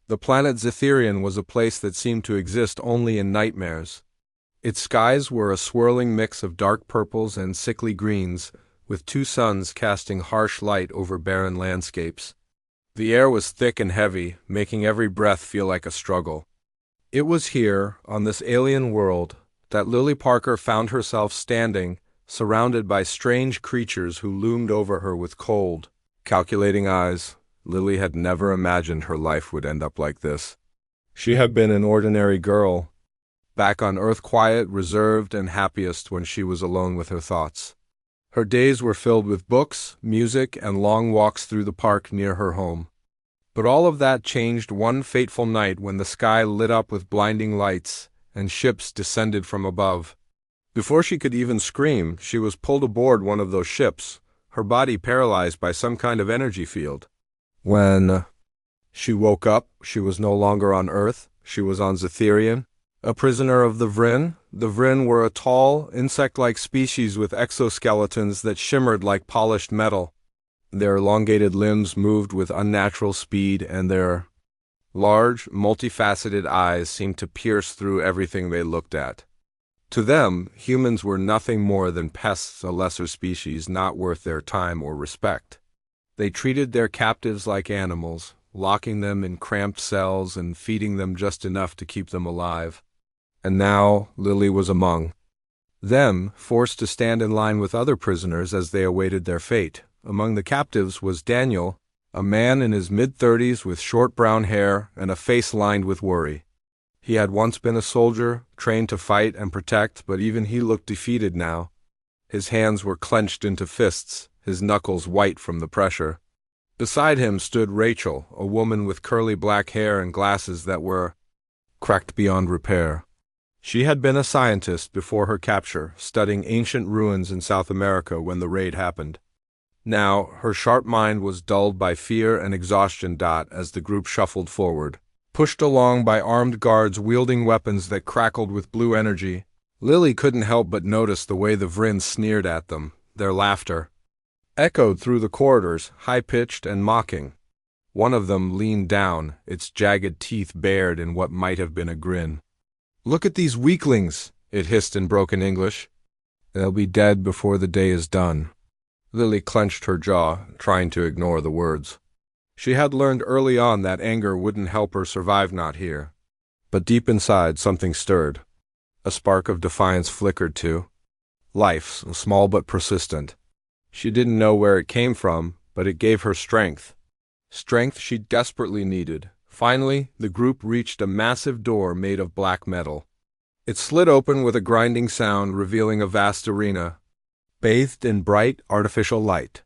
The planet Zetherian was a place that seemed to exist only in nightmares. Its skies were a swirling mix of dark purples and sickly greens, with two suns casting harsh light over barren landscapes. The air was thick and heavy, making every breath feel like a struggle. It was here, on this alien world, that Lily Parker found herself standing, surrounded by strange creatures who loomed over her with cold, calculating eyes. Lily had never imagined her life would end up like this. She had been an ordinary girl, back on Earth, quiet, reserved, and happiest when she was alone with her thoughts. Her days were filled with books, music, and long walks through the park near her home. But all of that changed one fateful night when the sky lit up with blinding lights and ships descended from above. Before she could even scream, she was pulled aboard one of those ships, her body paralyzed by some kind of energy field. When she woke up, she was no longer on Earth. She was on Zetherian, a prisoner of the Vryn. The Vryn were a tall, insect-like species with exoskeletons that shimmered like polished metal. Their elongated limbs moved with unnatural speed, and their large, multifaceted eyes seemed to pierce through everything they looked at. To them, humans were nothing more than pests, a lesser species not worth their time or respect. They treated their captives like animals, locking them in cramped cells and feeding them just enough to keep them alive. And now Lily was among them, forced to stand in line with other prisoners as they awaited their fate. Among the captives was Daniel, a man in his mid-30s with short brown hair and a face lined with worry. He had once been a soldier, trained to fight and protect, but even he looked defeated now. His hands were clenched into fists, his knuckles white from the pressure. Beside him stood Rachel, a woman with curly black hair and glasses that were cracked beyond repair. She had been a scientist before her capture, studying ancient ruins in South America when the raid happened. Now, her sharp mind was dulled by fear and exhaustion. As the group shuffled forward, pushed along by armed guards wielding weapons that crackled with blue energy, Lily couldn't help but notice the way the Vryn sneered at them. Their laughter echoed through the corridors, high-pitched and mocking. One of them leaned down, its jagged teeth bared in what might have been a grin. "Look at these weaklings," it hissed in broken English. "They'll be dead before the day is done." Lily clenched her jaw, trying to ignore the words. She had learned early on that anger wouldn't help her survive not here. But deep inside, something stirred. A spark of defiance flickered too. Life, small but persistent. She didn't know where it came from, but it gave her strength. Strength she desperately needed. Finally, the group reached a massive door made of black metal. It slid open with a grinding sound, revealing a vast arena, bathed in bright, artificial light.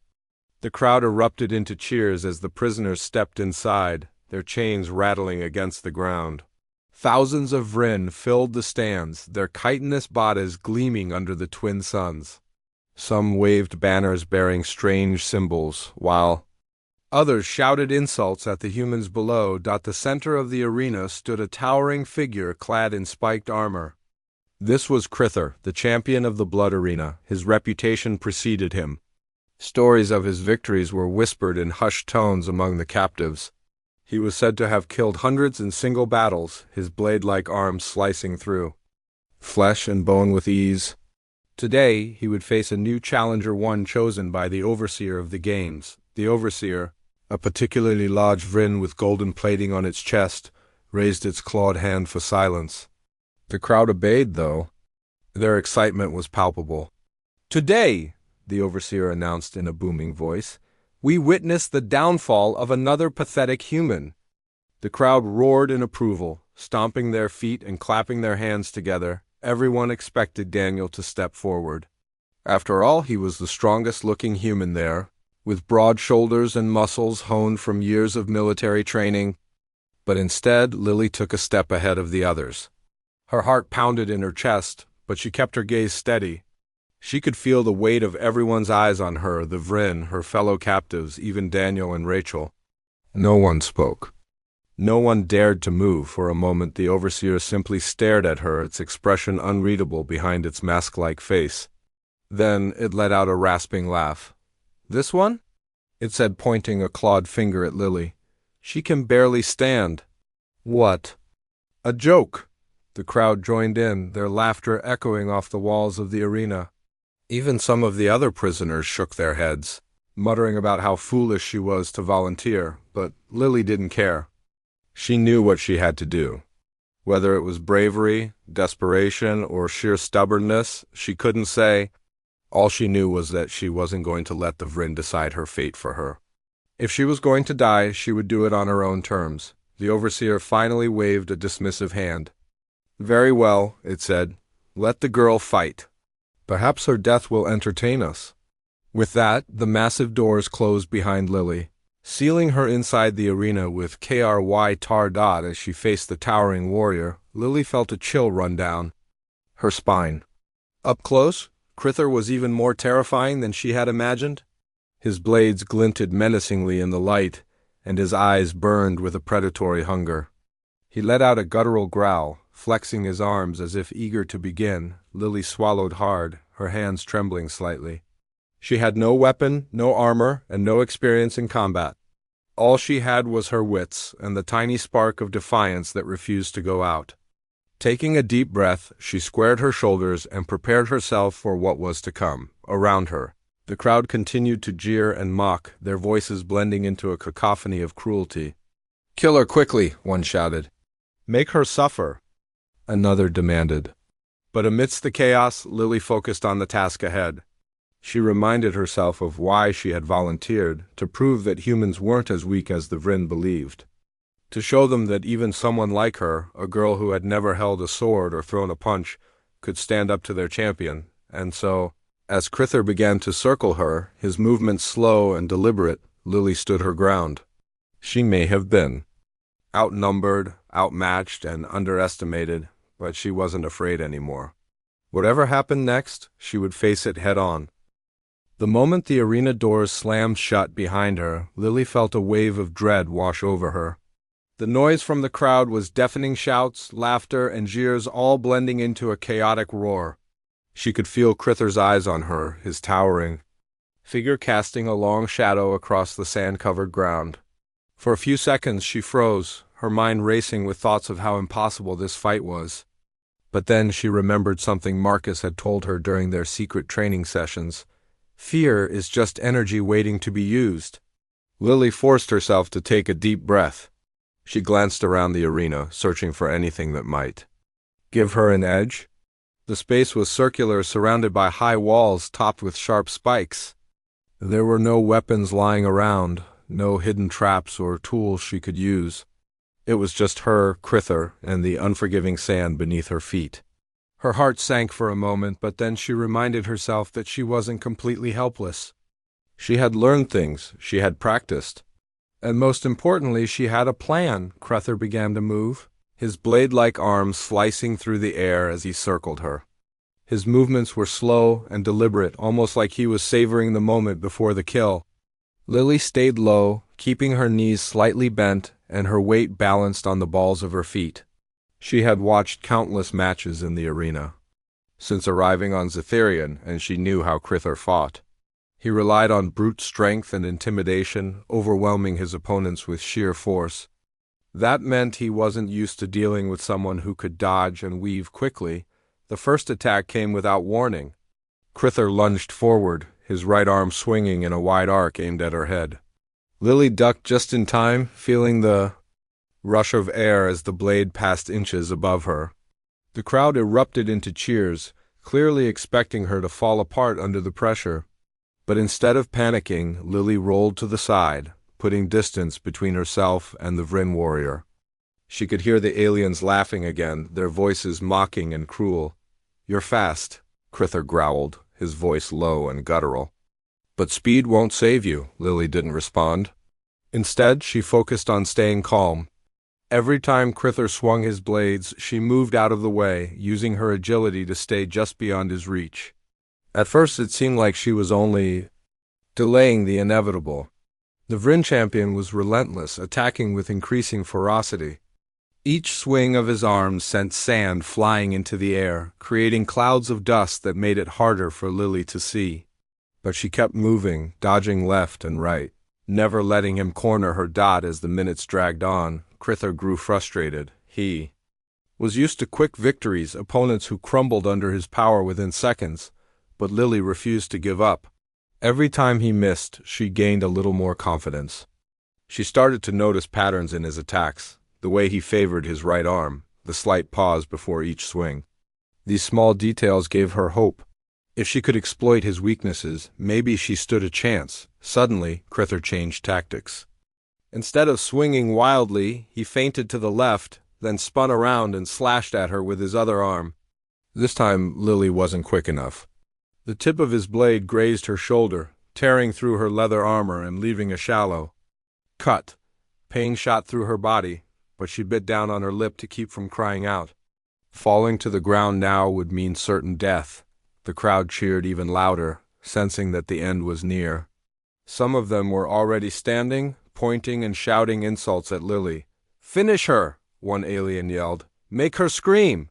The crowd erupted into cheers as the prisoners stepped inside, their chains rattling against the ground. Thousands of Vryn filled the stands, their chitinous bodies gleaming under the twin suns. Some waved banners bearing strange symbols, while others shouted insults at the humans below. The center of the arena stood a towering figure clad in spiked armor. This was Crither, the champion of the blood arena. His reputation preceded him. Stories of his victories were whispered in hushed tones among the captives. He was said to have killed hundreds in single battles, his blade-like arms slicing through flesh and bone with ease. Today, he would face a new challenger, one chosen by the overseer of the games. The overseer, a particularly large Vryn with golden plating on its chest, raised its clawed hand for silence. The crowd obeyed, though. Their excitement was palpable. "Today," the overseer announced in a booming voice, "we witness the downfall of another pathetic human." The crowd roared in approval, stomping their feet and clapping their hands together. Everyone expected Daniel to step forward. After all, he was the strongest-looking human there, with broad shoulders and muscles honed from years of military training. But instead, Lily took a step ahead of the others. Her heart pounded in her chest, but she kept her gaze steady. She could feel the weight of everyone's eyes on her, the Vryn, her fellow captives, even Daniel and Rachel. No one spoke. No one dared to move. For a moment, the overseer simply stared at her, its expression unreadable behind its mask-like face. Then it let out a rasping laugh. "This one?" it said, pointing a clawed finger at Lily. "She can barely stand." What? A joke! The crowd joined in, their laughter echoing off the walls of the arena. Even some of the other prisoners shook their heads, muttering about how foolish she was to volunteer, but Lily didn't care. She knew what she had to do. Whether it was bravery, desperation, or sheer stubbornness, she couldn't say. All she knew was that she wasn't going to let the Vryn decide her fate for her. If she was going to die, she would do it on her own terms. The overseer finally waved a dismissive hand. Very well, it said. Let the girl fight. Perhaps her death will entertain us. With that, the massive doors closed behind Lily, sealing her inside the arena with KRY tar dot as she faced the towering warrior. Lily felt a chill run down her spine. Up close, Crither was even more terrifying than she had imagined. His blades glinted menacingly in the light, and his eyes burned with a predatory hunger. He let out a guttural growl, flexing his arms as if eager to begin. Lily swallowed hard, her hands trembling slightly. She had no weapon, no armor, and no experience in combat. All she had was her wits and the tiny spark of defiance that refused to go out. Taking a deep breath, she squared her shoulders and prepared herself for what was to come. Around her, the crowd continued to jeer and mock, their voices blending into a cacophony of cruelty. "Kill her quickly," one shouted. "Make her suffer," another demanded. But amidst the chaos, Lily focused on the task ahead. She reminded herself of why she had volunteered, to prove that humans weren't as weak as the Vryn believed. To show them that even someone like her, a girl who had never held a sword or thrown a punch, could stand up to their champion. And so, as Crither began to circle her, his movements slow and deliberate, Lily stood her ground. She may have been outnumbered, outmatched, and underestimated, but she wasn't afraid anymore. Whatever happened next, she would face it head-on. The moment the arena doors slammed shut behind her, Lily felt a wave of dread wash over her. The noise from the crowd was deafening shouts, laughter, and jeers all blending into a chaotic roar. She could feel Crither's eyes on her, his towering figure casting a long shadow across the sand-covered ground. For a few seconds she froze, her mind racing with thoughts of how impossible this fight was. But then she remembered something Marcus had told her during their secret training sessions. Fear is just energy waiting to be used. Lily forced herself to take a deep breath. She glanced around the arena, searching for anything that might give her an edge. The space was circular, surrounded by high walls topped with sharp spikes. There were no weapons lying around, no hidden traps or tools she could use. It was just her, Crither, and the unforgiving sand beneath her feet. Her heart sank for a moment, but then she reminded herself that she wasn't completely helpless. She had learned things, she had practiced. And most importantly, she had a plan. Crither began to move, his blade-like arms slicing through the air as he circled her. His movements were slow and deliberate, almost like he was savoring the moment before the kill. Lily stayed low, keeping her knees slightly bent and her weight balanced on the balls of her feet. She had watched countless matches in the arena since arriving on Zetherian, and she knew how Crither fought. He relied on brute strength and intimidation, overwhelming his opponents with sheer force. That meant he wasn't used to dealing with someone who could dodge and weave quickly. The first attack came without warning. Crither lunged forward, his right arm swinging in a wide arc aimed at her head. Lily ducked just in time, feeling the rush of air as the blade passed inches above her. The crowd erupted into cheers, clearly expecting her to fall apart under the pressure. But instead of panicking, Lily rolled to the side, putting distance between herself and the Vryn warrior. She could hear the aliens laughing again, their voices mocking and cruel. "You're fast," Crither growled, his voice low and guttural. "But speed won't save you," Lily didn't respond. Instead, she focused on staying calm. Every time Crither swung his blades, she moved out of the way, using her agility to stay just beyond his reach. At first it seemed like she was only delaying the inevitable. The Vryn champion was relentless, attacking with increasing ferocity. Each swing of his arms sent sand flying into the air, creating clouds of dust that made it harder for Lily to see. But she kept moving, dodging left and right, never letting him corner her dot as the minutes dragged on. Crither grew frustrated. He was used to quick victories, opponents who crumbled under his power within seconds, but Lily refused to give up. Every time he missed, she gained a little more confidence. She started to notice patterns in his attacks, the way he favored his right arm, the slight pause before each swing. These small details gave her hope. If she could exploit his weaknesses, maybe she stood a chance. Suddenly, Crither changed tactics. Instead of swinging wildly, he feinted to the left, then spun around and slashed at her with his other arm. This time, Lily wasn't quick enough. The tip of his blade grazed her shoulder, tearing through her leather armor and leaving a shallow cut. Pain shot through her body, but she bit down on her lip to keep from crying out. Falling to the ground now would mean certain death. The crowd cheered even louder, sensing that the end was near. Some of them were already standing, pointing and shouting insults at Lily. "Finish her!" one alien yelled. "Make her scream!"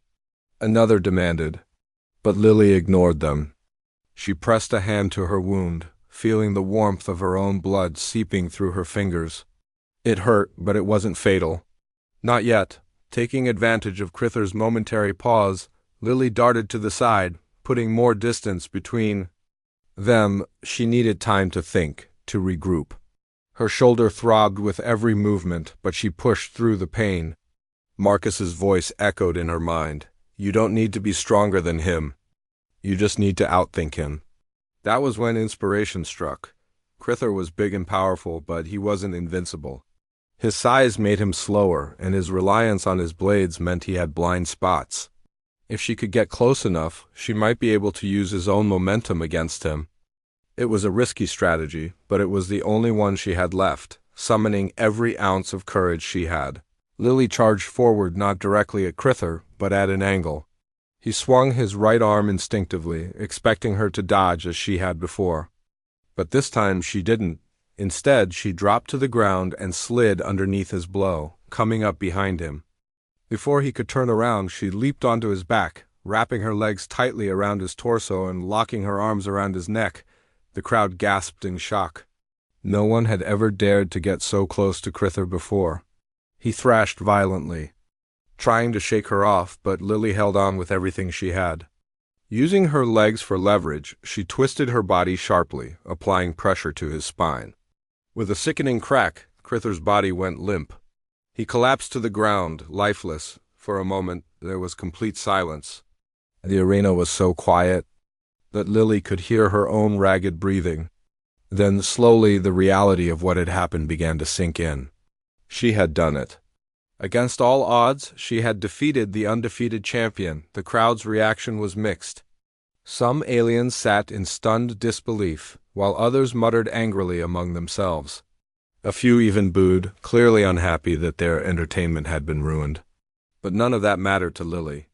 Another demanded. But Lily ignored them. She pressed a hand to her wound, feeling the warmth of her own blood seeping through her fingers. It hurt, but it wasn't fatal. Not yet. Taking advantage of Crither's momentary pause, Lily darted to the side, putting more distance between them. She needed time to think, to regroup. Her shoulder throbbed with every movement, but she pushed through the pain. Marcus's voice echoed in her mind. "You don't need to be stronger than him. You just need to outthink him." That was when inspiration struck. Crither was big and powerful, but he wasn't invincible. His size made him slower, and his reliance on his blades meant he had blind spots. If she could get close enough, she might be able to use his own momentum against him. It was a risky strategy, but it was the only one she had left, summoning every ounce of courage she had. Lily charged forward, not directly at Crither, but at an angle. He swung his right arm instinctively, expecting her to dodge as she had before. But this time she didn't. Instead, she dropped to the ground and slid underneath his blow, coming up behind him. Before he could turn around, she leaped onto his back, wrapping her legs tightly around his torso and locking her arms around his neck. The crowd gasped in shock. No one had ever dared to get so close to Crither before. He thrashed violently, trying to shake her off, but Lily held on with everything she had. Using her legs for leverage, she twisted her body sharply, applying pressure to his spine. With a sickening crack, Crither's body went limp. He collapsed to the ground, lifeless. For a moment, there was complete silence. The arena was so quiet that Lily could hear her own ragged breathing. Then, slowly, the reality of what had happened began to sink in. She had done it. Against all odds, she had defeated the undefeated champion. The crowd's reaction was mixed. Some aliens sat in stunned disbelief, while others muttered angrily among themselves. A few even booed, clearly unhappy that their entertainment had been ruined. But none of that mattered to Lily.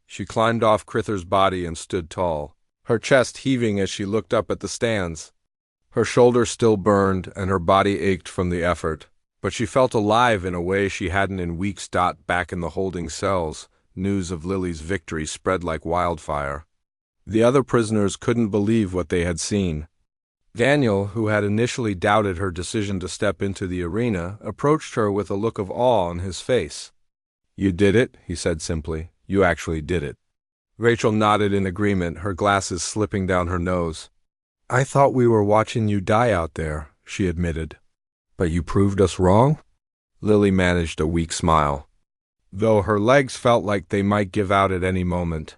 She climbed off Crither's body and stood tall, her chest heaving as she looked up at the stands. Her shoulder still burned, and her body ached from the effort. But she felt alive in a way she hadn't in weeks. Back in the holding cells, news of Lily's victory spread like wildfire. The other prisoners couldn't believe what they had seen. Daniel, who had initially doubted her decision to step into the arena, approached her with a look of awe on his face. "You did it," he said simply. "You actually did it." Rachel nodded in agreement, her glasses slipping down her nose. "I thought we were watching you die out there," she admitted. "But you proved us wrong?" Lily managed a weak smile, though her legs felt like they might give out at any moment.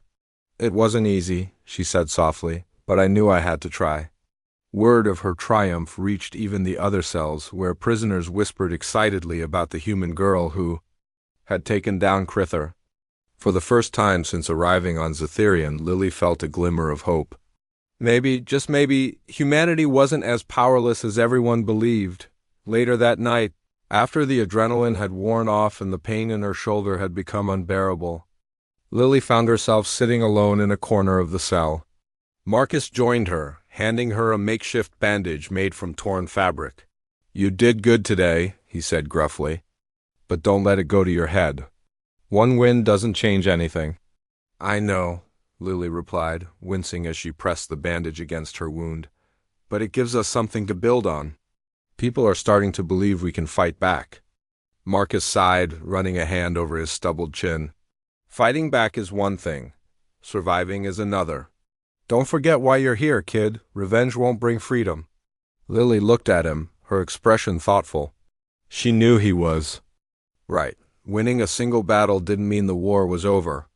"It wasn't easy," she said softly, "but I knew I had to try." Word of her triumph reached even the other cells, where prisoners whispered excitedly about the human girl who had taken down Crither. For the first time since arriving on Zetherian, Lily felt a glimmer of hope. Maybe, just maybe, humanity wasn't as powerless as everyone believed. Later that night, after the adrenaline had worn off and the pain in her shoulder had become unbearable, Lily found herself sitting alone in a corner of the cell. Marcus joined her, handing her a makeshift bandage made from torn fabric. "You did good today," he said gruffly, "but don't let it go to your head. One win doesn't change anything." "I know," Lily replied, wincing as she pressed the bandage against her wound, "but it gives us something to build on. People are starting to believe we can fight back." Marcus sighed, running a hand over his stubbled chin. Fighting back is one thing. Surviving is another. Don't forget why you're here, kid. Revenge won't bring freedom. Lily looked at him, her expression thoughtful. She knew he was right. Winning a single battle didn't mean the war was over.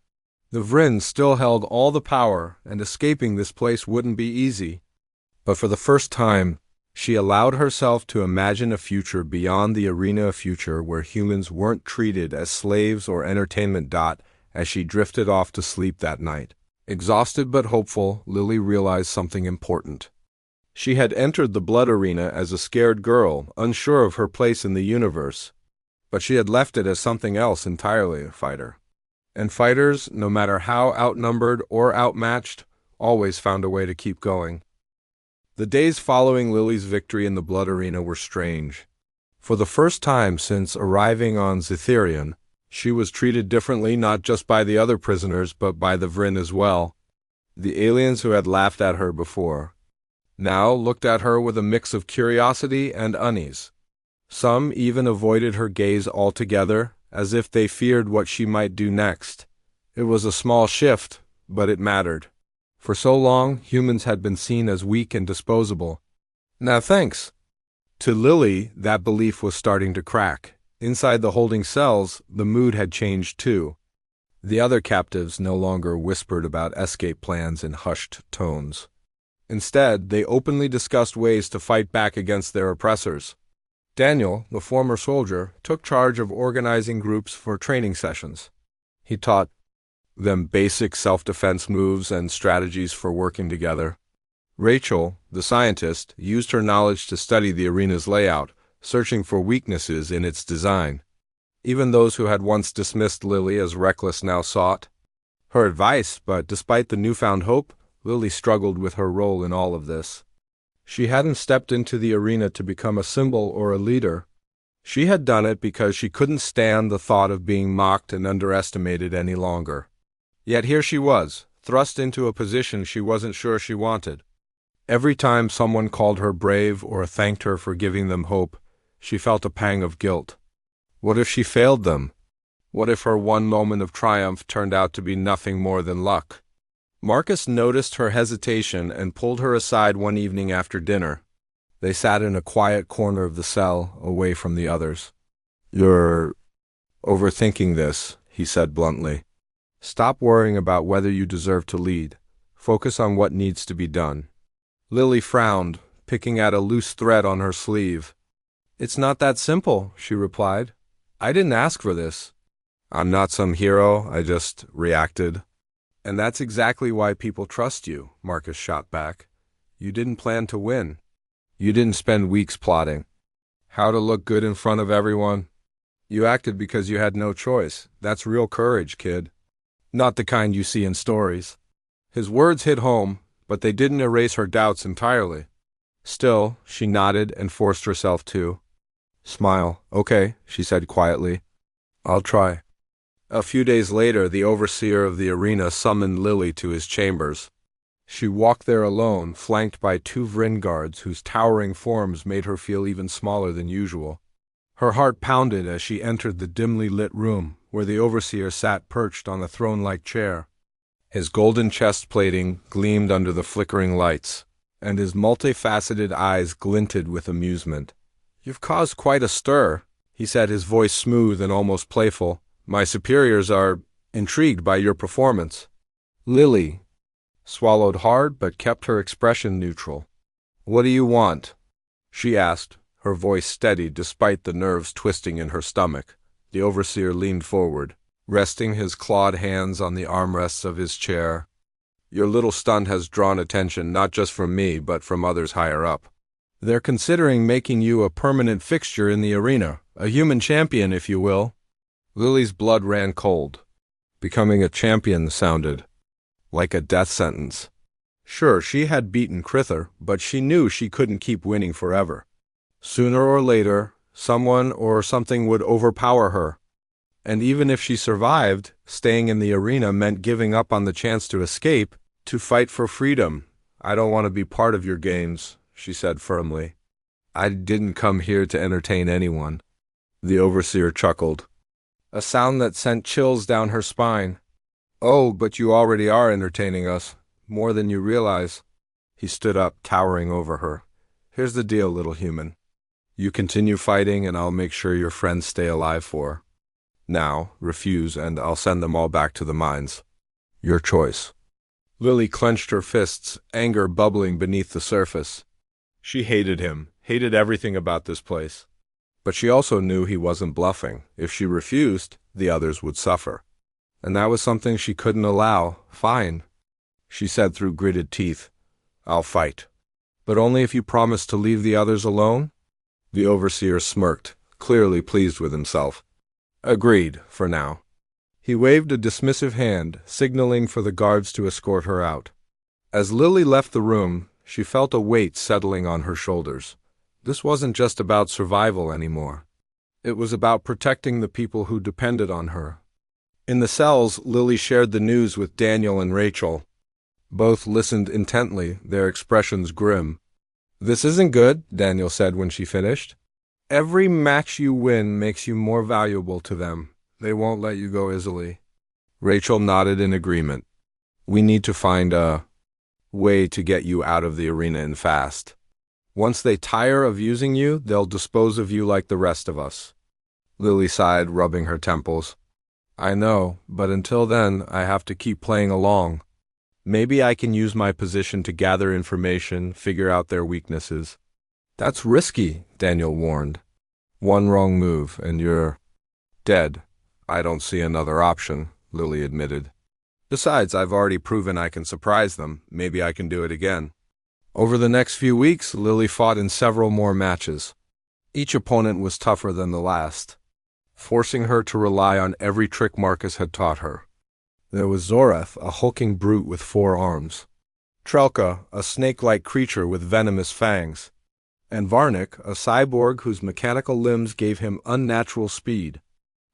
The Vryn still held all the power, and escaping this place wouldn't be easy. But for the first time, she allowed herself to imagine a future beyond the arena of future where humans weren't treated as slaves or entertainment. As she drifted off to sleep that night, exhausted but hopeful, Lily realized something important. She had entered the blood arena as a scared girl, unsure of her place in the universe. But she had left it as something else entirely, a fighter. And fighters, no matter how outnumbered or outmatched, always found a way to keep going. The days following Lily's victory in the blood arena were strange. For the first time since arriving on Zetherion, she was treated differently not just by the other prisoners but by the Vryn as well. The aliens who had laughed at her before now looked at her with a mix of curiosity and unease. Some even avoided her gaze altogether, as if they feared what she might do next. It was a small shift, but it mattered. For so long, humans had been seen as weak and disposable. Now thanks. To Lily, that belief was starting to crack. Inside the holding cells, the mood had changed too. The other captives no longer whispered about escape plans in hushed tones. Instead, they openly discussed ways to fight back against their oppressors. Daniel, the former soldier, took charge of organizing groups for training sessions. He taught them basic self-defense moves and strategies for working together. Rachel, the scientist, used her knowledge to study the arena's layout, searching for weaknesses in its design. Even those who had once dismissed Lily as reckless now sought her advice, but despite the newfound hope, Lily struggled with her role in all of this. She hadn't stepped into the arena to become a symbol or a leader. She had done it because she couldn't stand the thought of being mocked and underestimated any longer. Yet here she was, thrust into a position she wasn't sure she wanted. Every time someone called her brave or thanked her for giving them hope, she felt a pang of guilt. What if she failed them? What if her one moment of triumph turned out to be nothing more than luck? Marcus noticed her hesitation and pulled her aside one evening after dinner. They sat in a quiet corner of the cell, away from the others. "You're overthinking this," he said bluntly. "Stop worrying about whether you deserve to lead. Focus on what needs to be done." Lily frowned, picking at a loose thread on her sleeve. "It's not that simple," she replied. "I didn't ask for this. I'm not some hero, I just reacted." "And that's exactly why people trust you," Marcus shot back. "You didn't plan to win. You didn't spend weeks plotting how to look good in front of everyone. You acted because you had no choice. That's real courage, kid. Not the kind you see in stories." His words hit home, but they didn't erase her doubts entirely. Still, she nodded and forced herself to smile. "Okay," she said quietly. "I'll try." A few days later, the overseer of the arena summoned Lily to his chambers. She walked there alone, flanked by 2 Vryn guards whose towering forms made her feel even smaller than usual. Her heart pounded as she entered the dimly lit room, where the overseer sat perched on a throne-like chair. His golden chest plating gleamed under the flickering lights, and his multifaceted eyes glinted with amusement. "You've caused quite a stir," he said, his voice smooth and almost playful. "My superiors are intrigued by your performance." Lily swallowed hard but kept her expression neutral. "What do you want?" she asked, her voice steady despite the nerves twisting in her stomach. The overseer leaned forward, resting his clawed hands on the armrests of his chair. "Your little stunt has drawn attention not just from me but from others higher up. They're considering making you a permanent fixture in the arena, a human champion, if you will." Lily's blood ran cold. Becoming a champion sounded like a death sentence. Sure, she had beaten Crither, but she knew she couldn't keep winning forever. Sooner or later, someone or something would overpower her. And even if she survived, staying in the arena meant giving up on the chance to escape, to fight for freedom. "I don't want to be part of your games," she said firmly. "I didn't come here to entertain anyone." The overseer chuckled, a sound that sent chills down her spine. Oh, but you already are entertaining us, more than you realize. He stood up, towering over her. Here's the deal, little human. You continue fighting and I'll make sure your friends stay alive for. Now, refuse and I'll send them all back to the mines. Your choice. Lily clenched her fists, anger bubbling beneath the surface. She hated him, hated everything about this place. But she also knew he wasn't bluffing. If she refused, the others would suffer. And that was something she couldn't allow. Fine, she said through gritted teeth. I'll fight. But only if you promise to leave the others alone? The overseer smirked, clearly pleased with himself. Agreed, for now. He waved a dismissive hand, signaling for the guards to escort her out. As Lily left the room, she felt a weight settling on her shoulders. This wasn't just about survival anymore. It was about protecting the people who depended on her. In the cells, Lily shared the news with Daniel and Rachel. Both listened intently, their expressions grim. This isn't good, Daniel said when she finished. Every match you win makes you more valuable to them. They won't let you go easily. Rachel nodded in agreement. We need to find a way to get you out of the arena and fast. Once they tire of using you, they'll dispose of you like the rest of us. Lily sighed, rubbing her temples. I know, but until then, I have to keep playing along. Maybe I can use my position to gather information, figure out their weaknesses. That's risky, Daniel warned. One wrong move, and you're dead. I don't see another option, Lily admitted. Besides, I've already proven I can surprise them. Maybe I can do it again. Over the next few weeks, Lily fought in several more matches. Each opponent was tougher than the last, forcing her to rely on every trick Marcus had taught her. There was Zoreth, a hulking brute with 4 arms. Trelka, a snake-like creature with venomous fangs. And Varnik, a cyborg whose mechanical limbs gave him unnatural speed.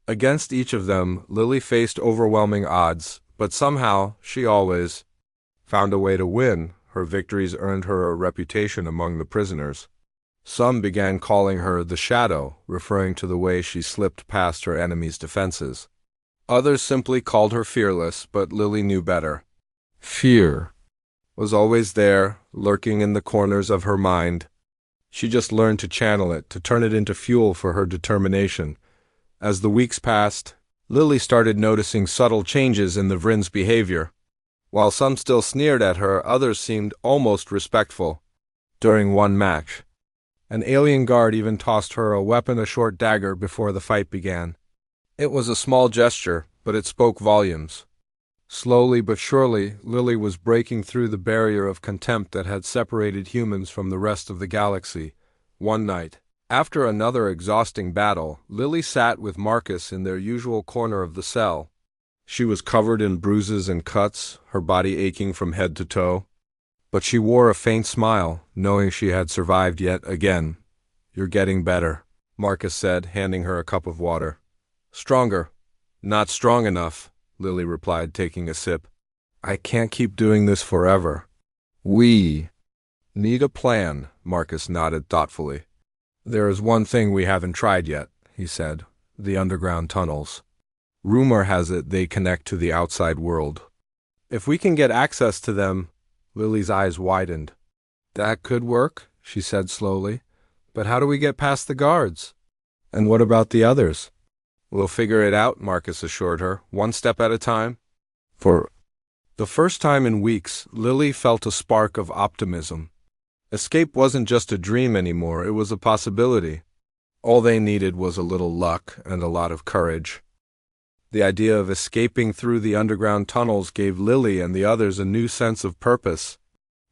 Against each of them, Lily faced overwhelming odds, but somehow, she always found a way to win. Her victories earned her a reputation among the prisoners. Some began calling her the Shadow, referring to the way she slipped past her enemies' defenses. Others simply called her fearless, but Lily knew better. Fear was always there, lurking in the corners of her mind. She just learned to channel it, to turn it into fuel for her determination. As the weeks passed, Lily started noticing subtle changes in the Vryn's behavior. While some still sneered at her, others seemed almost respectful. During one match, an alien guard even tossed her a weapon, a short dagger, before the fight began. It was a small gesture, but it spoke volumes. Slowly but surely, Lily was breaking through the barrier of contempt that had separated humans from the rest of the galaxy. One night, after another exhausting battle, Lily sat with Marcus in their usual corner of the cell. She was covered in bruises and cuts, her body aching from head to toe. But she wore a faint smile, knowing she had survived yet again. You're getting better, Marcus said, handing her a cup of water. Stronger. Not strong enough, Lily replied, taking a sip. I can't keep doing this forever. We need a plan, Marcus nodded thoughtfully. There is one thing we haven't tried yet, he said, the underground tunnels. Rumor has it they connect to the outside world. If we can get access to them, Lily's eyes widened. That could work, she said slowly. But how do we get past the guards? And what about the others? We'll figure it out, Marcus assured her, one step at a time. For the first time in weeks, Lily felt a spark of optimism. Escape wasn't just a dream anymore, it was a possibility. All they needed was a little luck and a lot of courage. The idea of escaping through the underground tunnels gave Lily and the others a new sense of purpose.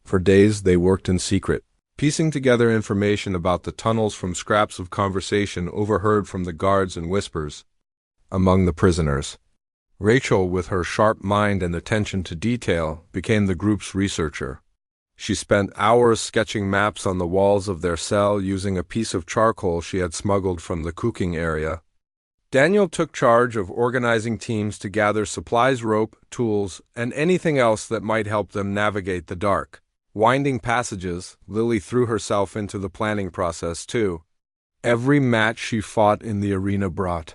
For days they worked in secret, piecing together information about the tunnels from scraps of conversation overheard from the guards and whispers among the prisoners. Rachel, with her sharp mind and attention to detail, became the group's researcher. She spent hours sketching maps on the walls of their cell using a piece of charcoal she had smuggled from the cooking area. Daniel took charge of organizing teams to gather supplies, rope, tools, and anything else that might help them navigate the dark, winding passages. Lily threw herself into the planning process too. Every match she fought in the arena brought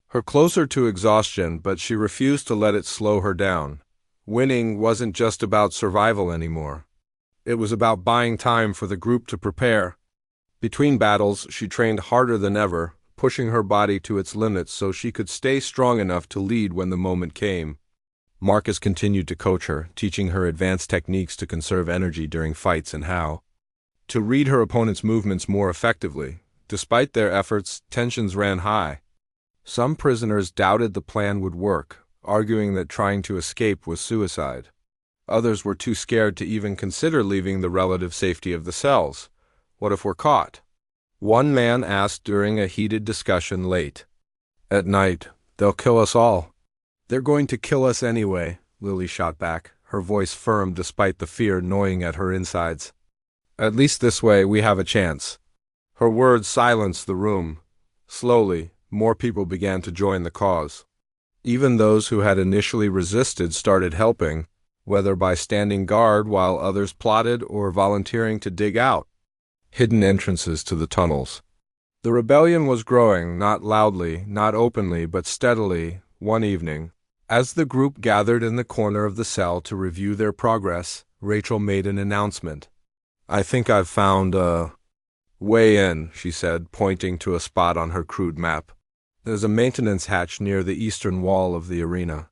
her closer to exhaustion, but she refused to let it slow her down. Winning wasn't just about survival anymore. It was about buying time for the group to prepare. Between battles, she trained harder than ever, pushing her body to its limits so she could stay strong enough to lead when the moment came. Marcus continued to coach her, teaching her advanced techniques to conserve energy during fights and how to read her opponent's movements more effectively. Despite their efforts, tensions ran high. Some prisoners doubted the plan would work, arguing that trying to escape was suicide. Others were too scared to even consider leaving the relative safety of the cells. What if we're caught? One man asked during a heated discussion late at night. They'll kill us all. They're going to kill us anyway, Lily shot back, her voice firm despite the fear gnawing at her insides. At least this way we have a chance. Her words silenced the room. Slowly, more people began to join the cause. Even those who had initially resisted started helping, whether by standing guard while others plotted or volunteering to dig out hidden entrances to the tunnels. The rebellion was growing, not loudly, not openly, but steadily. One evening, as the group gathered in the corner of the cell to review their progress, Rachel made an announcement. "I think I've found a way in," she said, pointing to a spot on her crude map. "There's a maintenance hatch near the eastern wall of the arena.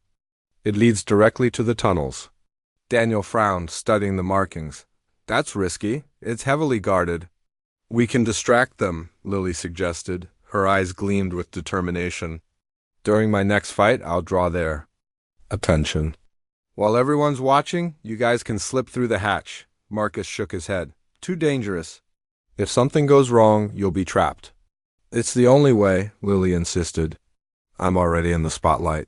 It leads directly to the tunnels." Daniel frowned, studying the markings. "That's risky. It's heavily guarded." "We can distract them," Lily suggested. Her eyes gleamed with determination. "During my next fight, I'll draw their attention. While everyone's watching, you guys can slip through the hatch." Marcus shook his head. "Too dangerous. If something goes wrong, you'll be trapped." "It's the only way," Lily insisted. "I'm already in the spotlight.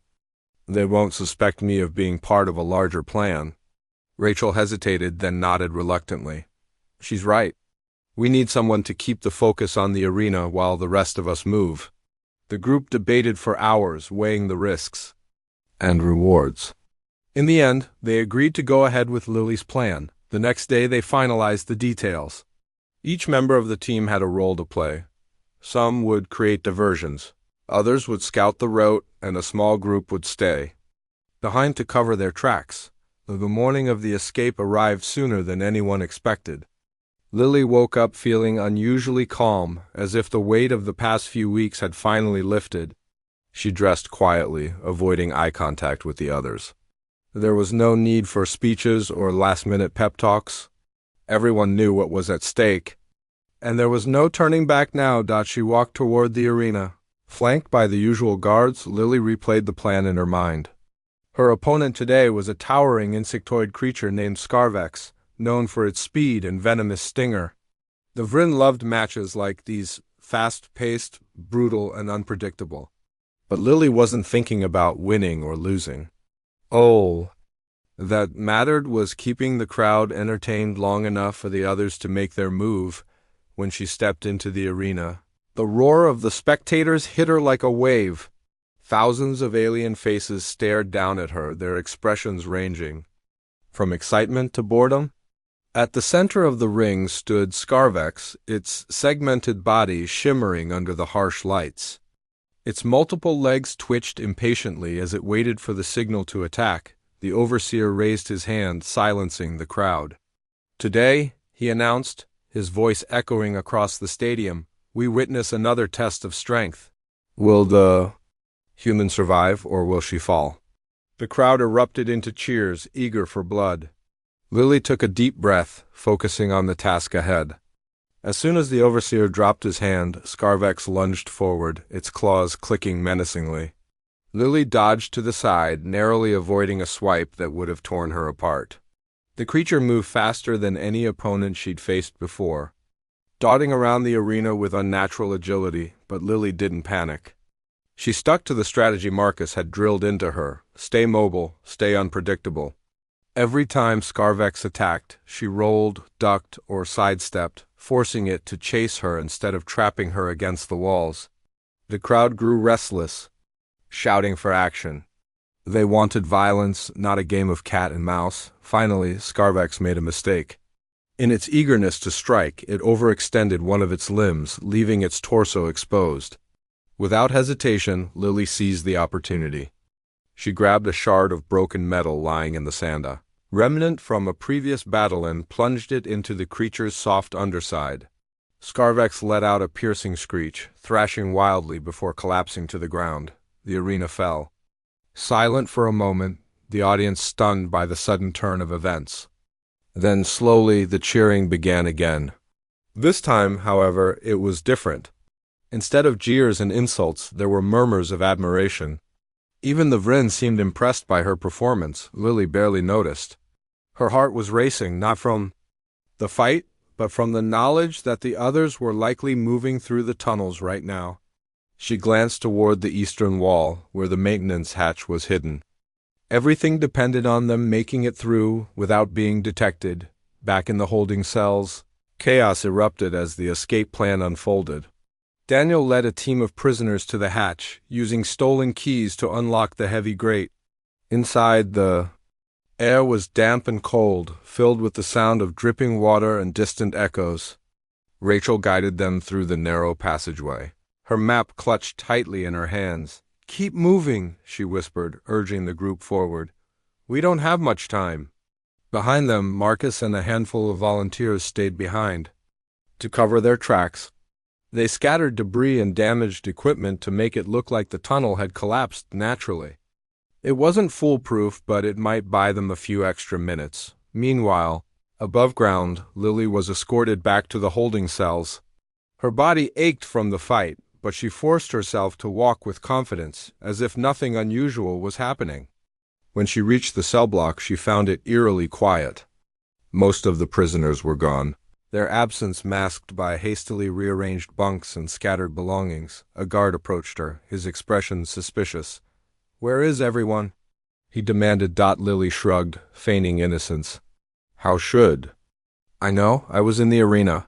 They won't suspect me of being part of a larger plan." Rachel hesitated, then nodded reluctantly. "She's right. We need someone to keep the focus on the arena while the rest of us move." The group debated for hours, weighing the risks and rewards. In the end, they agreed to go ahead with Lily's plan. The next day, they finalized the details. Each member of the team had a role to play. Some would create diversions. Others would scout the route, and a small group would stay behind to cover their tracks. The morning of the escape arrived sooner than anyone expected. Lily woke up feeling unusually calm, as if the weight of the past few weeks had finally lifted. She dressed quietly, avoiding eye contact with the others. There was no need for speeches or last-minute pep talks. Everyone knew what was at stake, and there was no turning back now. She walked toward the arena. Flanked by the usual guards, Lily replayed the plan in her mind. Her opponent today was a towering insectoid creature named Scarvex, known for its speed and venomous stinger. The Vryn loved matches like these, fast-paced, brutal, and unpredictable. But Lily wasn't thinking about winning or losing. All that mattered was keeping the crowd entertained long enough for the others to make their move. When she stepped into the arena, the roar of the spectators hit her like a wave. Thousands of alien faces stared down at her, their expressions ranging from excitement to boredom. At the center of the ring stood Scarvex, its segmented body shimmering under the harsh lights. Its multiple legs twitched impatiently as it waited for the signal to attack. The overseer raised his hand, silencing the crowd. "Today," he announced, his voice echoing across the stadium, "we witness another test of strength. Will the human survive, or will she fall?" The crowd erupted into cheers, eager for blood. Lily took a deep breath, focusing on the task ahead. As soon as the overseer dropped his hand, Scarvex lunged forward, its claws clicking menacingly. Lily dodged to the side, narrowly avoiding a swipe that would have torn her apart. The creature moved faster than any opponent she'd faced before, darting around the arena with unnatural agility, but Lily didn't panic. She stuck to the strategy Marcus had drilled into her: stay mobile, stay unpredictable. Every time Scarvex attacked, she rolled, ducked, or sidestepped, forcing it to chase her instead of trapping her against the walls. The crowd grew restless, shouting for action. They wanted violence, not a game of cat and mouse. Finally, Scarvex made a mistake. In its eagerness to strike, it overextended one of its limbs, leaving its torso exposed. Without hesitation, Lily seized the opportunity. She grabbed a shard of broken metal lying in the sand, a remnant from a previous battle, and plunged it into the creature's soft underside. Scarvex let out a piercing screech, thrashing wildly before collapsing to the ground. The arena fell. Silent for a moment, the audience stunned by the sudden turn of events. Then slowly the cheering began again. This time, however, it was different. Instead of jeers and insults, there were murmurs of admiration. Even the Vryn seemed impressed by her performance. Lily barely noticed. Her heart was racing, not from the fight, but from the knowledge that the others were likely moving through the tunnels right now. She glanced toward the eastern wall, where the maintenance hatch was hidden. Everything depended on them making it through without being detected. Back in the holding cells, chaos erupted as the escape plan unfolded. Daniel led a team of prisoners to the hatch, using stolen keys to unlock the heavy grate. Inside, the air was damp and cold, filled with the sound of dripping water and distant echoes. Rachel guided them through the narrow passageway, her map clutched tightly in her hands. "Keep moving," she whispered, urging the group forward. "We don't have much time." Behind them, Marcus and a handful of volunteers stayed behind. To cover their tracks, they scattered debris and damaged equipment to make it look like the tunnel had collapsed naturally. It wasn't foolproof, but it might buy them a few extra minutes. Meanwhile, above ground, Lily was escorted back to the holding cells. Her body ached from the fight, but she forced herself to walk with confidence, as if nothing unusual was happening. When she reached the cell block, she found it eerily quiet. Most of the prisoners were gone, their absence masked by hastily rearranged bunks and scattered belongings. A guard approached her, his expression suspicious. "Where is everyone?" he demanded. Lily shrugged, feigning innocence. "How should I know? I was in the arena."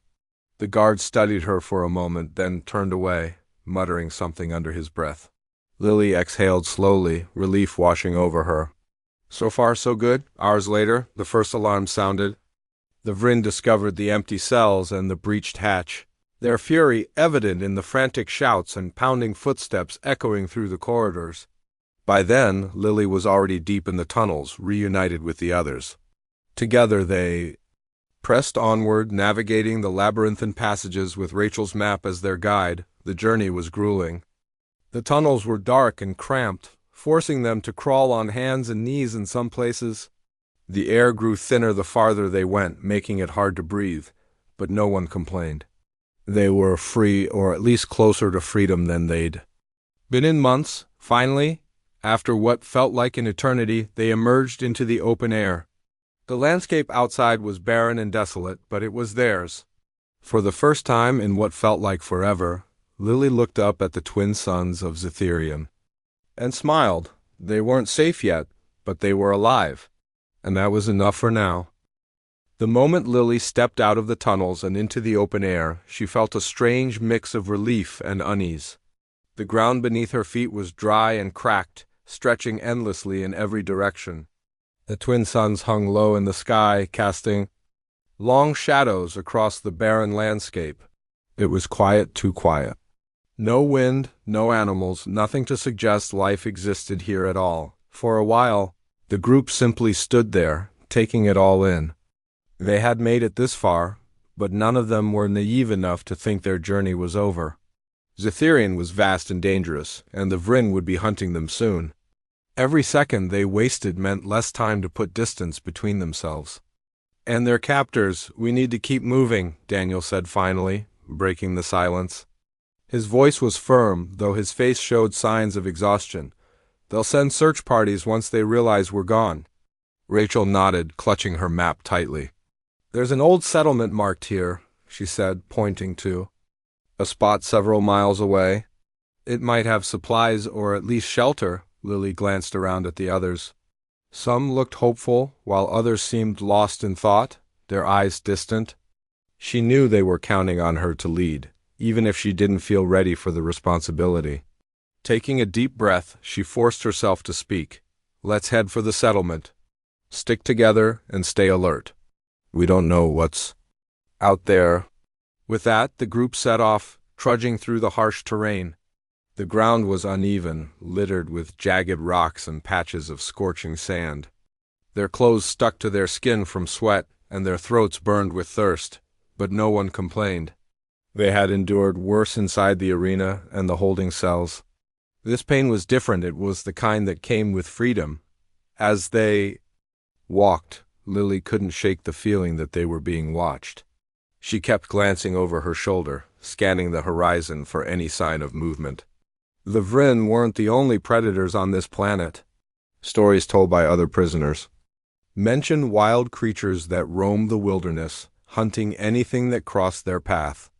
The guard studied her for a moment, then turned away, muttering something under his breath. Lily exhaled slowly, relief washing over her. So far, so good. Hours later, the first alarm sounded. The Vryn discovered the empty cells and the breached hatch, their fury evident in the frantic shouts and pounding footsteps echoing through the corridors. By then, Lily was already deep in the tunnels, reunited with the others. Together they pressed onward, navigating the labyrinthine passages with Rachel's map as their guide. The journey was grueling. The tunnels were dark and cramped, forcing them to crawl on hands and knees in some places. The air grew thinner the farther they went, making it hard to breathe, but no one complained. They were free, or at least closer to freedom than they'd been in months. Finally, after what felt like an eternity, they emerged into the open air. The landscape outside was barren and desolate, but it was theirs. For the first time in what felt like forever, Lily looked up at the twin suns of Zetherian and smiled. They weren't safe yet, but they were alive, and that was enough for now. The moment Lily stepped out of the tunnels and into the open air, she felt a strange mix of relief and unease. The ground beneath her feet was dry and cracked, stretching endlessly in every direction. The twin suns hung low in the sky, casting long shadows across the barren landscape. It was quiet, too quiet. No wind, no animals, nothing to suggest life existed here at all. For a while, the group simply stood there, taking it all in. They had made it this far, but none of them were naive enough to think their journey was over. Zetherian was vast and dangerous, and the Vryn would be hunting them soon. Every second they wasted meant less time to put distance between themselves. "And their captors, we need to keep moving," Daniel said finally, breaking the silence. His voice was firm, though his face showed signs of exhaustion. "They'll send search parties once they realize we're gone." Rachel nodded, clutching her map tightly. "There's an old settlement marked here," she said, pointing to a spot several miles away. "It might have supplies or at least shelter." Lily glanced around at the others. Some looked hopeful, while others seemed lost in thought, their eyes distant. She knew they were counting on her to lead, even if she didn't feel ready for the responsibility. Taking a deep breath, she forced herself to speak. "Let's head for the settlement. Stick together and stay alert. We don't know what's out there. With that, the group set off, trudging through the harsh terrain. The ground was uneven, littered with jagged rocks and patches of scorching sand. Their clothes stuck to their skin from sweat, and their throats burned with thirst, but no one complained. They had endured worse inside the arena and the holding cells. This pain was different. It was the kind that came with freedom. As they walked, Lily couldn't shake the feeling that they were being watched. She kept glancing over her shoulder, scanning the horizon for any sign of movement. The Vryn weren't the only predators on this planet. Stories told by other prisoners mention wild creatures that roam the wilderness, hunting anything that crossed their path.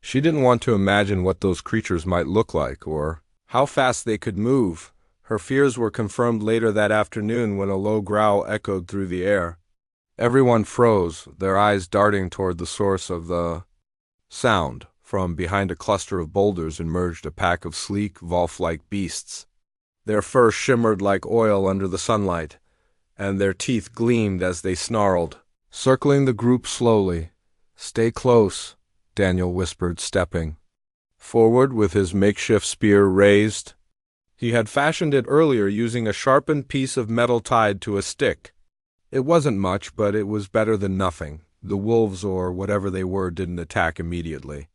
She didn't want to imagine what those creatures might look like or how fast they could move. Her fears were confirmed later that afternoon when a low growl echoed through the air. Everyone froze, their eyes darting toward the source of the sound. From behind a cluster of boulders emerged a pack of sleek, Volf-like beasts. Their fur shimmered like oil under the sunlight, and their teeth gleamed as they snarled, circling the group slowly. "Stay close," Daniel whispered, stepping forward with his makeshift spear raised. He had fashioned it earlier using a sharpened piece of metal tied to a stick. It wasn't much, but it was better than nothing. The wolves, or whatever they were, didn't attack immediately.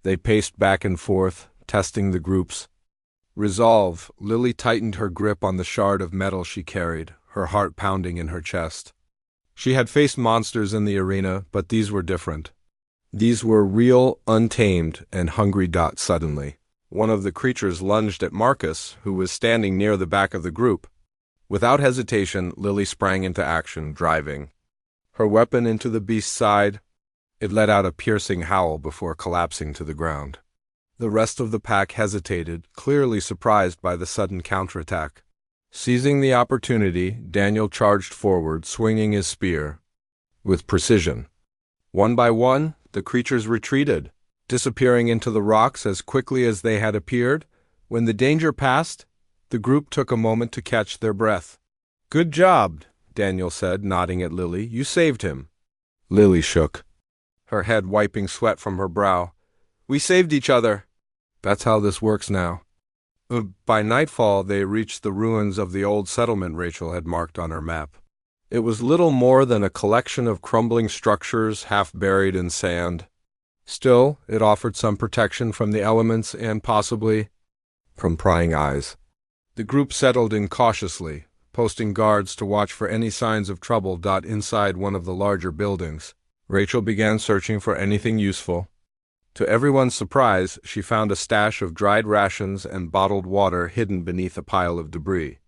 They paced back and forth, testing the group's resolve. Lily tightened her grip on the shard of metal she carried, her heart pounding in her chest. She had faced monsters in the arena, but these were different. These were real, untamed, and hungry. Suddenly, one of the creatures lunged at Marcus, who was standing near the back of the group. Without hesitation, Lily sprang into action, driving her weapon into the beast's side. It let out a piercing howl before collapsing to the ground. The rest of the pack hesitated, clearly surprised by the sudden counterattack. Seizing the opportunity, Daniel charged forward, swinging his spear with precision. One by one, the creatures retreated, disappearing into the rocks as quickly as they had appeared. When the danger passed, the group took a moment to catch their breath. "Good job," Daniel said, nodding at Lily. "You saved him." Lily shook, her head wiping sweat from her brow. "We saved each other. That's how this works now." By nightfall, they reached the ruins of the old settlement Rachel had marked on her map. It was little more than a collection of crumbling structures half buried in sand. Still, it offered some protection from the elements and possibly from prying eyes. The group settled in cautiously, posting guards to watch for any signs of trouble. Inside one of the larger buildings, Rachel began searching for anything useful. To everyone's surprise, she found a stash of dried rations and bottled water hidden beneath a pile of debris.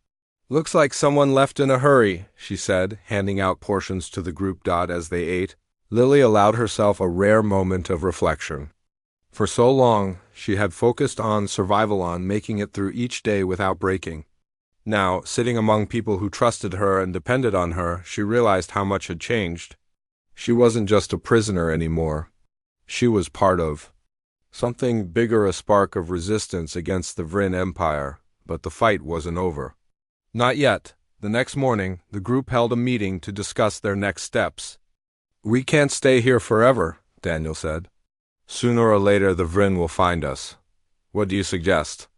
"Looks like someone left in a hurry," she said, handing out portions to the group. As they ate, Lily allowed herself a rare moment of reflection. For so long, she had focused on survival, on making it through each day without breaking. Now, sitting among people who trusted her and depended on her, she realized how much had changed. She wasn't just a prisoner anymore. She was part of something bigger, a spark of resistance against the Vryn Empire. But the fight wasn't over. Not yet. The next morning, the group held a meeting to discuss their next steps. "We can't stay here forever," Daniel said. "Sooner or later, the Vryn will find us. What do you suggest?"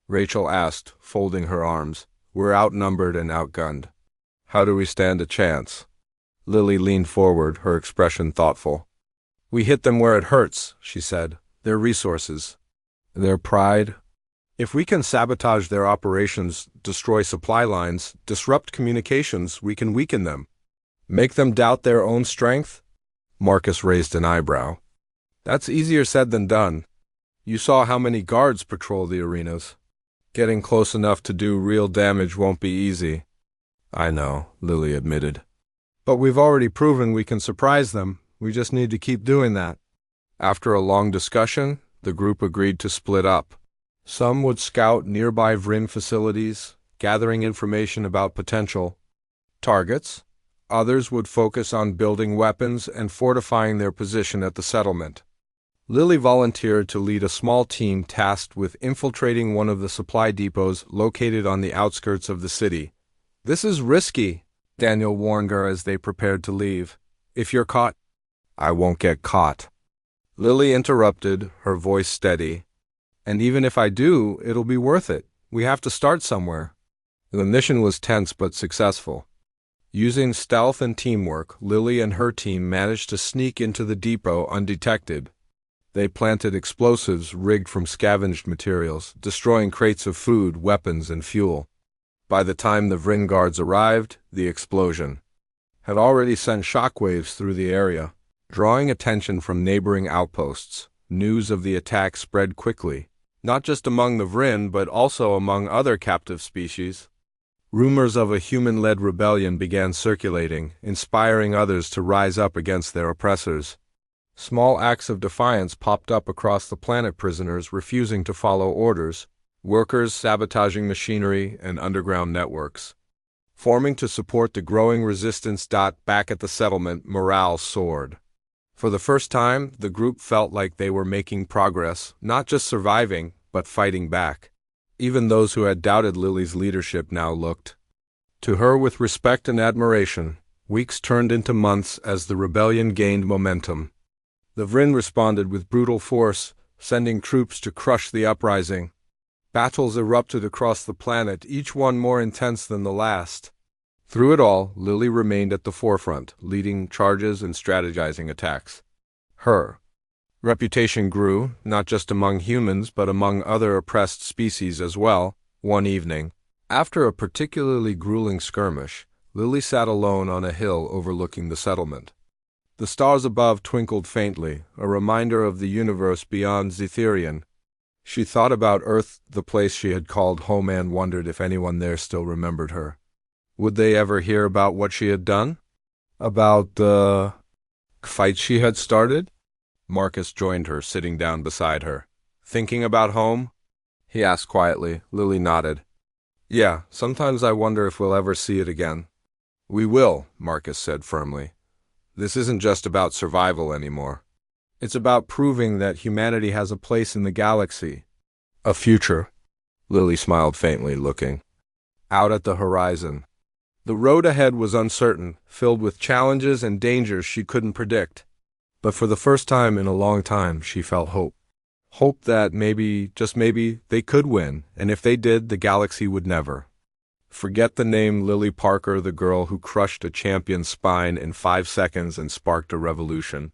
Rachel asked, folding her arms. "We're outnumbered and outgunned. How do we stand a chance?" Lily leaned forward, her expression thoughtful. "We hit them where it hurts," she said. "Their resources, their pride. If we can sabotage their operations, destroy supply lines, disrupt communications, we can weaken them. Make them doubt their own strength?" Marcus raised an eyebrow. "That's easier said than done. You saw how many guards patrol the arenas. Getting close enough to do real damage won't be easy." "I know," Lily admitted. "But we've already proven we can surprise them. We just need to keep doing that." After a long discussion, the group agreed to split up. Some would scout nearby Vryn facilities, gathering information about potential targets. Others would focus on building weapons and fortifying their position at the settlement. Lily volunteered to lead a small team tasked with infiltrating one of the supply depots located on the outskirts of the city. "This is risky," Daniel warned her as they prepared to leave. "If you're caught, I won't get caught. Lily interrupted, her voice steady. And even if I do, it'll be worth it. We have to start somewhere. The mission was tense but successful. Using stealth and teamwork, Lily and her team managed to sneak into the depot undetected. They planted explosives rigged from scavenged materials, destroying crates of food, weapons, and fuel. By the time the Vryn guards arrived, the explosion had already sent shockwaves through the area, drawing attention from neighboring outposts. News of the attack spread quickly, not just among the Vryn but also among other captive species. Rumors of a human-led rebellion began circulating, inspiring others to rise up against their oppressors. Small acts of defiance popped up across the planet, prisoners refusing to follow orders, workers sabotaging machinery and underground networks. Forming to support the growing resistance. Back at the settlement, morale soared. For the first time, the group felt like they were making progress, not just surviving, but fighting back. Even those who had doubted Lily's leadership now looked to her with respect and admiration. Weeks turned into months as the rebellion gained momentum. The Vryn responded with brutal force, sending troops to crush the uprising. Battles erupted across the planet, each one more intense than the last. Through it all, Lily remained at the forefront, leading charges and strategizing attacks. Her reputation grew, not just among humans but among other oppressed species as well. One evening, after a particularly grueling skirmish, Lily sat alone on a hill overlooking the settlement. The stars above twinkled faintly, a reminder of the universe beyond Zetherian. She thought about Earth, the place she had called home, and wondered if anyone there still remembered her. Would they ever hear about what she had done? About the fight she had started? Marcus joined her, sitting down beside her. Thinking about home? He asked quietly. Lily nodded. Yeah, sometimes I wonder if we'll ever see it again. We will, Marcus said firmly. This isn't just about survival anymore. It's about proving that humanity has a place in the galaxy. A future. Lily smiled faintly, looking out at the horizon. The road ahead was uncertain, filled with challenges and dangers she couldn't predict. But for the first time in a long time, she felt hope. Hope that maybe, just maybe, they could win, and if they did, the galaxy would never forget the name Lily Parker, the girl who crushed a champion's spine in 5 seconds and sparked a revolution.